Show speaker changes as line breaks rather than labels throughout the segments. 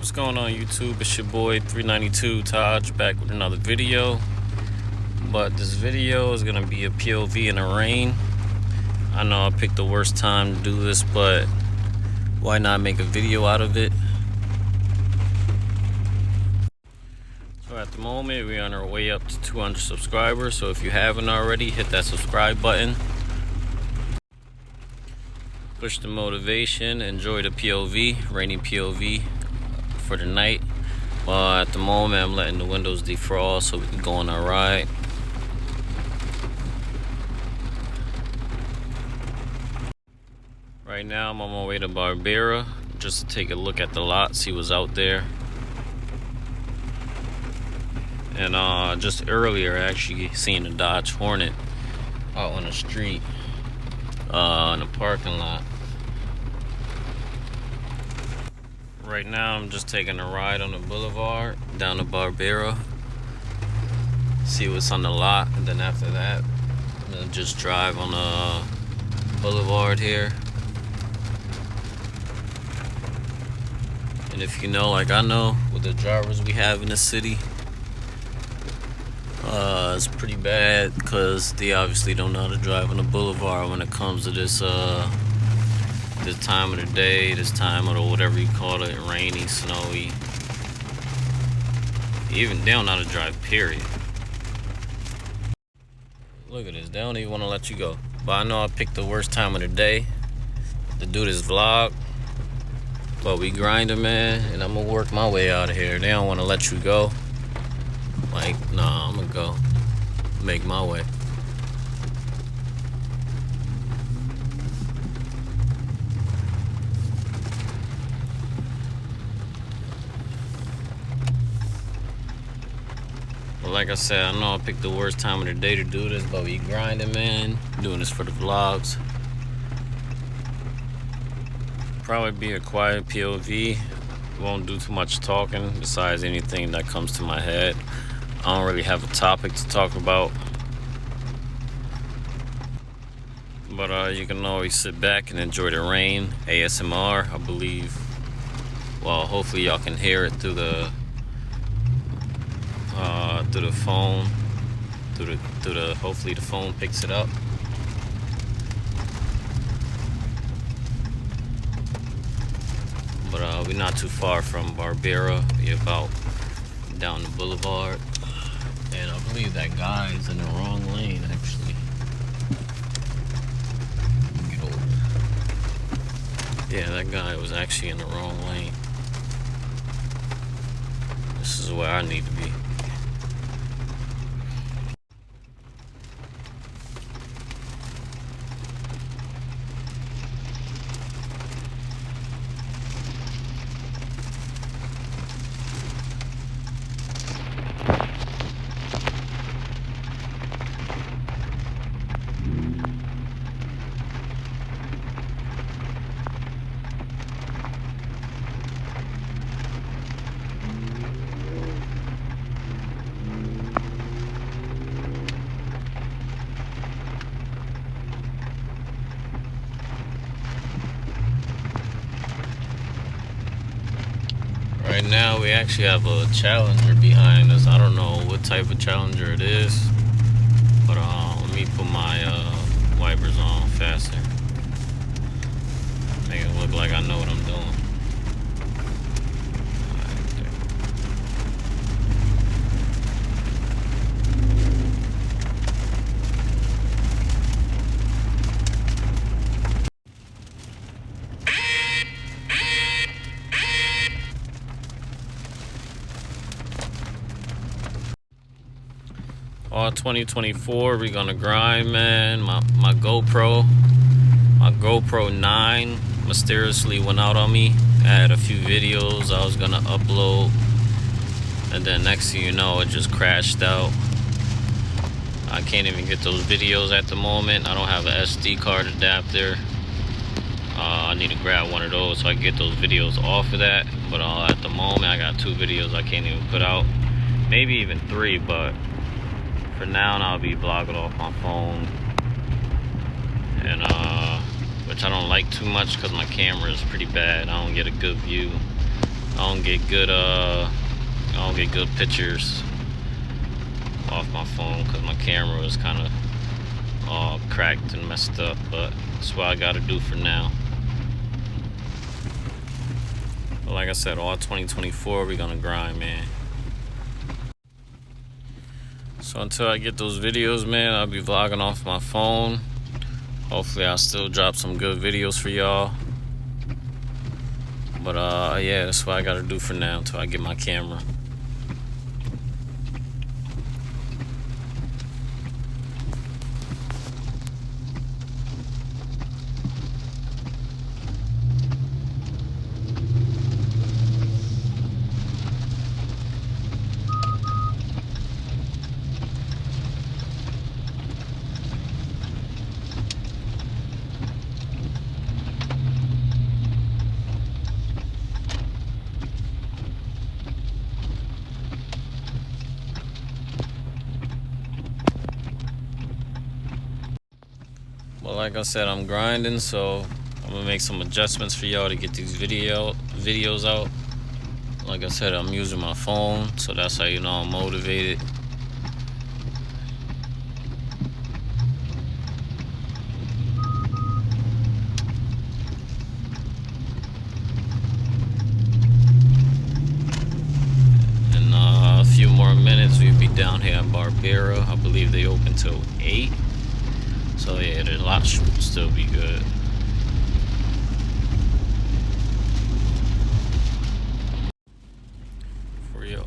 What's going on YouTube? It's your boy 392 Taj back with another video. But this video is gonna be a POV in the rain. I know I picked the worst time to do this, but why not make a video out of it? So at the moment we're on our way up to 200 subscribers, so if you haven't already, hit that subscribe button. Push the motivation, enjoy the POV, rainy POV for the night. Well, at the moment I'm letting the windows defrost so we can go on our ride. Right now I'm on my way to Barbera just to take a look at the lot, see what's out there. And just earlier I actually seen a Dodge Hornet out on the street, in the parking lot. Right now I'm just taking a ride on the boulevard down to Barbera, see what's on the lot, and then after that I'm gonna just drive on the boulevard here. And if you know, like I know, with the drivers we have in the city, it's pretty bad because they obviously don't know how to drive on the boulevard when it comes to this time of the day, this time of the whatever you call it, rainy, snowy. Even they don't know how to drive, period. Look at this, they don't even want to let you go. But I know I picked the worst time of the day to do this vlog. But we grinding, man, and I'm gonna work my way out of here. They don't want to let you go. Like, nah, I'm gonna go make my way. But like I said, I know I picked the worst time of the day to do this, but we grinding, man. Doing this for the vlogs. Probably be a quiet POV. Won't do too much talking besides anything that comes to my head. I don't really have a topic to talk about. But you can always sit back and enjoy the rain. ASMR, I believe. Well, hopefully y'all can hear it through the phone. Hopefully the phone picks it up. But we're not too far from Barbera. We're about down the boulevard. And I believe that guy is in the wrong lane, actually. Get over. Yeah, that guy was actually in the wrong lane. This is where I need to be. Right now we actually have a Challenger behind us. I don't know what type of Challenger it is, but let me put my wipers on faster. Make it look like I know what I'm doing. All 2024, we're gonna grind, man. My GoPro 9 mysteriously went out on me. I had a few videos I was gonna upload, and then next thing you know, it just crashed out. I can't even get those videos at the moment. I don't have an SD card adapter. I need to grab one of those so I can get those videos off of that. But at the moment, I got 2 videos I can't even put out. Maybe even 3, but for now, I'll be vlogging off my phone. And which I don't like too much because my camera is pretty bad. I don't get a good view. I don't get good pictures off my phone because my camera is kind of all cracked and messed up, but that's what I gotta do for now. But like I said, all 2024 we're gonna grind, man. So until I get those videos, man, I'll be vlogging off my phone. Hopefully I'll still drop some good videos for y'all. But yeah, that's what I gotta do for now until I get my camera. Well, like I said, I'm grinding, so I'm gonna make some adjustments for y'all to get these videos out. Like I said, I'm using my phone, so that's how you know I'm motivated. In a few more minutes, we'll be down here at Barbera. I believe they open till 8. So yeah, the lot should still be good.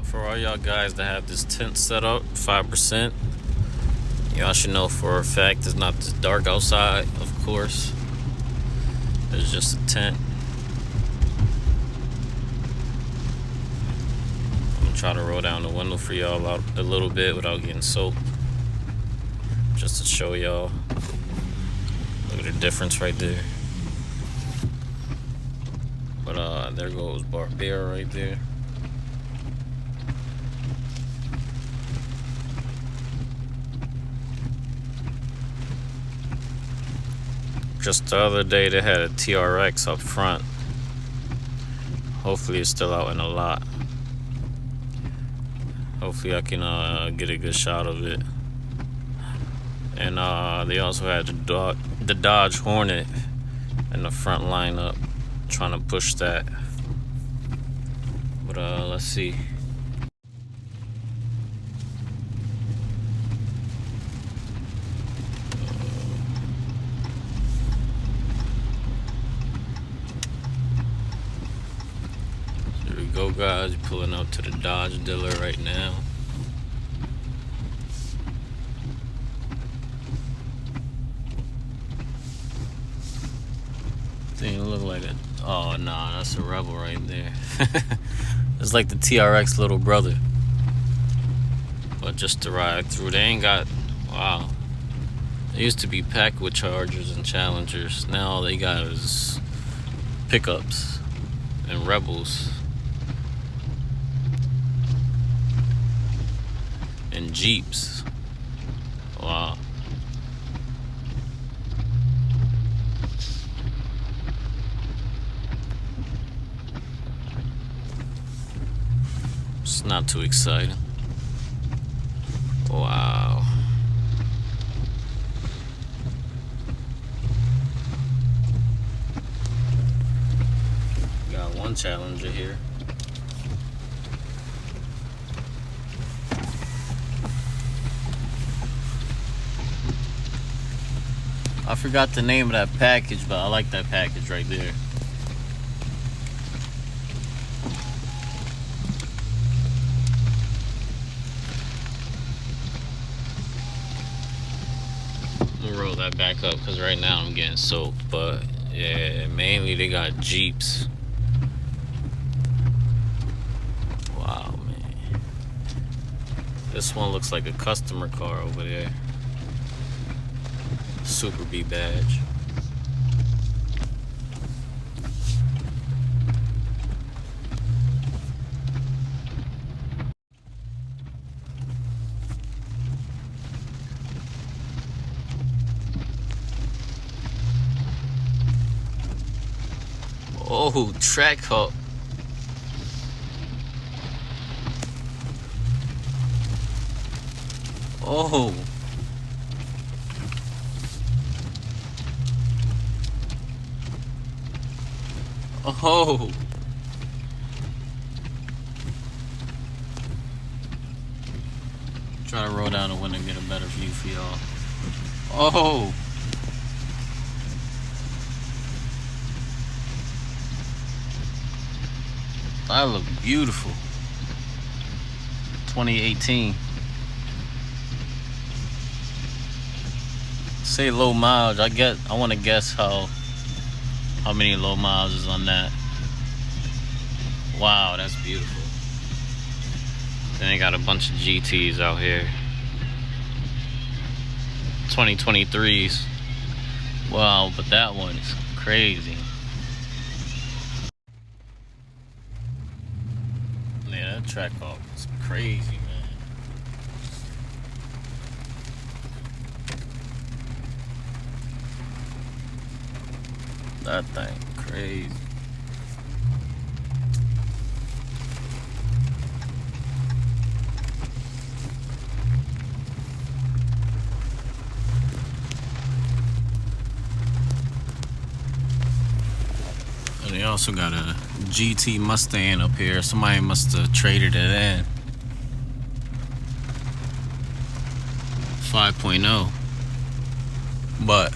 For all y'all guys that have this tent set up, 5%, y'all should know for a fact it's not this dark outside, of course. It's just a tent. I'm gonna try to roll down the window for y'all out a little bit without getting soaked, just to show y'all. Look at the difference right there. But there goes Barbera right there. Just the other day they had a TRX up front. Hopefully it's still out in the lot. Hopefully I can get a good shot of it. And they also had the Dodge Hornet in the front lineup, trying to push that. But let's see. Here we go, guys. Pulling up to the Dodge dealer right now. Thing look like a, oh nah, that's a Rebel right there. It's like the TRX little brother, but just to ride through. They ain't got, wow, they used to be packed with Chargers and Challengers. Now all they got is pickups and Rebels and Jeeps. Wow. It's not too exciting. Wow. Got one Challenger here. I forgot the name of that package, but I like that package right there. I'm gonna roll that back up because right now I'm getting soaked, but yeah, mainly they got Jeeps. Wow, man. This one looks like a customer car over there. Super B badge. Oh, Trackhawk. Oh. Oh. Try to roll down the window and get a better view for y'all. Oh. That look beautiful. 2018. Say low mileage. I want to guess how many low miles is on that. Wow, that's beautiful. Then they got a bunch of GTs out here. 2023s. Wow, but that one is crazy. Yeah, that Trackhawk is crazy, man. That thing crazy. And they also got a GT Mustang up here. Somebody must have traded it in. 5.0. But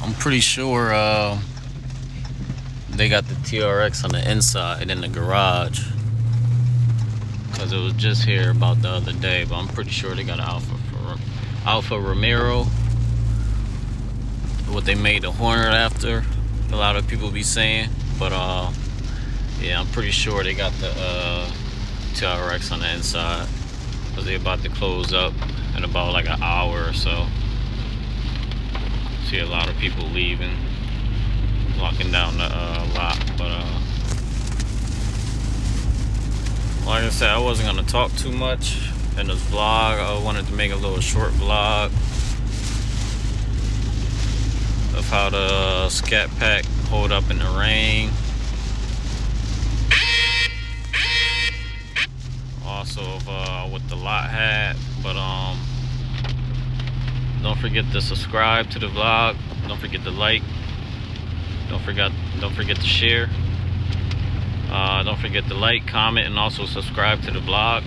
I'm pretty sure they got the TRX on the inside in the garage, because it was just here about the other day. But I'm pretty sure they got an Alfa Romero, what they made the Hornet after, a lot of people be saying. But yeah, I'm pretty sure they got the TRX on the inside, because they're about to close up in about like an hour or so. See a lot of people leaving, locking down the lot. But like I said, I wasn't gonna talk too much in this vlog. I wanted to make a little short vlog of how the Scatpack hold up in the rain. Also of what the lot had. But don't forget to subscribe to the vlog. Don't forget to like. Don't forget to share. Don't forget to like, comment, and also subscribe to the vlog.